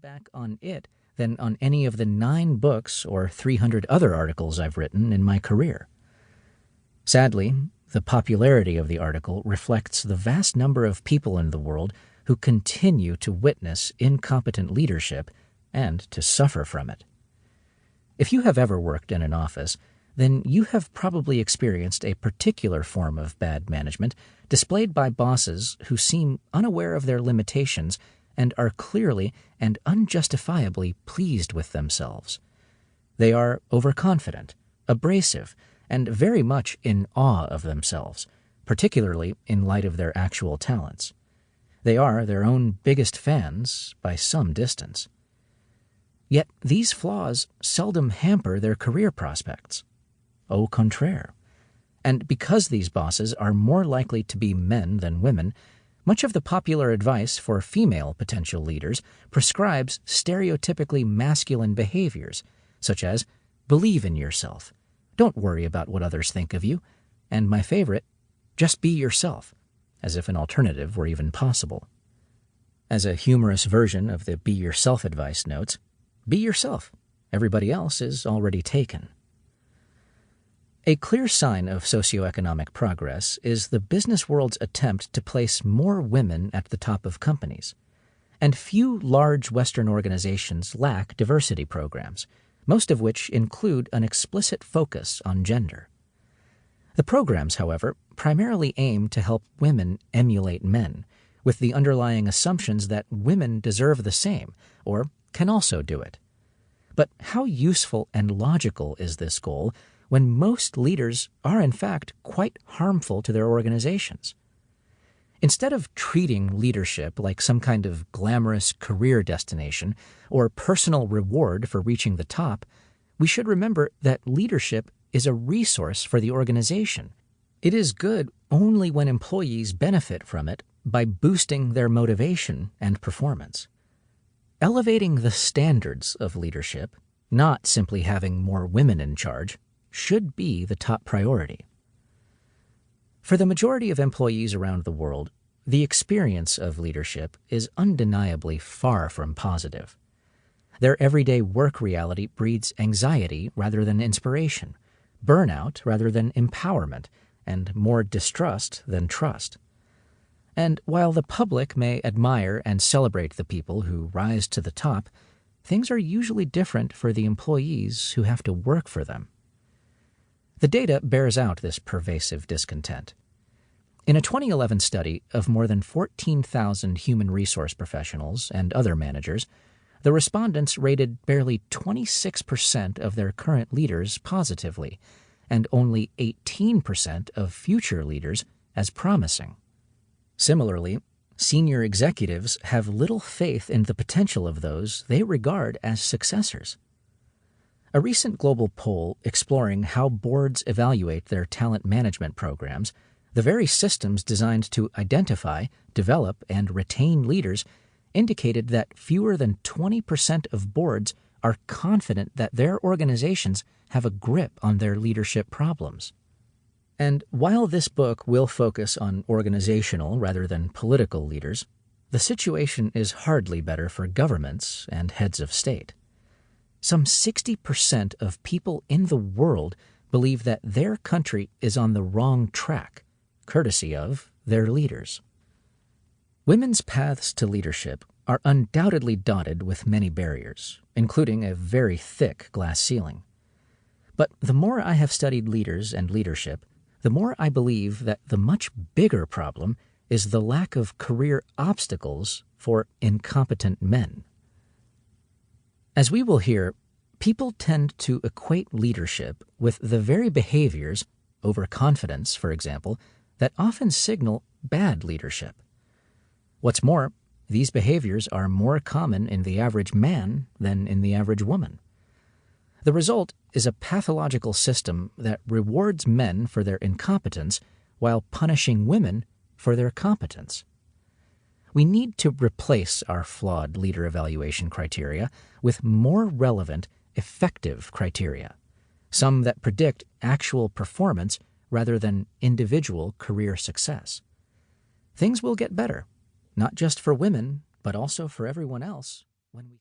feedback on it than on any of the 9 books or 300 other articles I've written in my career. Sadly, the popularity of the article reflects the vast number of people in the world who continue to witness incompetent leadership and to suffer from it. If you have ever worked in an office, then you have probably experienced a particular form of bad management displayed by bosses who seem unaware of their limitations and are clearly and unjustifiably pleased with themselves. They are overconfident, abrasive, and very much in awe of themselves, particularly in light of their actual talents. They are their own biggest fans by some distance. Yet these flaws seldom hamper their career prospects. Au contraire. And because these bosses are more likely to be men than women, much of the popular advice for female potential leaders prescribes stereotypically masculine behaviors, such as believe in yourself, don't worry about what others think of you, and my favorite, just be yourself, as if an alternative were even possible. As a humorous version of the be yourself advice notes, be yourself. Everybody else is already taken. A clear sign of socioeconomic progress is the business world's attempt to place more women at the top of companies. And few large Western organizations lack diversity programs, most of which include an explicit focus on gender. The programs, however, primarily aim to help women emulate men, with the underlying assumptions that women deserve the same, or can also do it. But how useful and logical is this goal when most leaders are in fact quite harmful to their organizations? Instead of treating leadership like some kind of glamorous career destination or personal reward for reaching the top, we should remember that leadership is a resource for the organization. It is good only when employees benefit from it by boosting their motivation and performance. Elevating the standards of leadership, not simply having more women in charge, should be the top priority. For the majority of employees around the world, the experience of leadership is undeniably far from positive. Their everyday work reality breeds anxiety rather than inspiration, burnout rather than empowerment, and more distrust than trust. And while the public may admire and celebrate the people who rise to the top, things are usually different for the employees who have to work for them. The data bears out this pervasive discontent. In a 2011 study of more than 14,000 human resource professionals and other managers, the respondents rated barely 26% of their current leaders positively, and only 18% of future leaders as promising. Similarly, senior executives have little faith in the potential of those they regard as successors. A recent global poll exploring how boards evaluate their talent management programs, the very systems designed to identify, develop, and retain leaders, indicated that fewer than 20% of boards are confident that their organizations have a grip on their leadership problems. And while this book will focus on organizational rather than political leaders, the situation is hardly better for governments and heads of state. Some 60% of people in the world believe that their country is on the wrong track, courtesy of their leaders. Women's paths to leadership are undoubtedly dotted with many barriers, including a very thick glass ceiling. But the more I have studied leaders and leadership, the more I believe that the much bigger problem is the lack of career obstacles for incompetent men. As we will hear, people tend to equate leadership with the very behaviors, overconfidence, for example, that often signal bad leadership. What's more, these behaviors are more common in the average man than in the average woman. The result is a pathological system that rewards men for their incompetence while punishing women for their competence. We need to replace our flawed leader evaluation criteria with more relevant, effective criteria, some that predict actual performance rather than individual career success. Things will get better, not just for women, but also for everyone else when we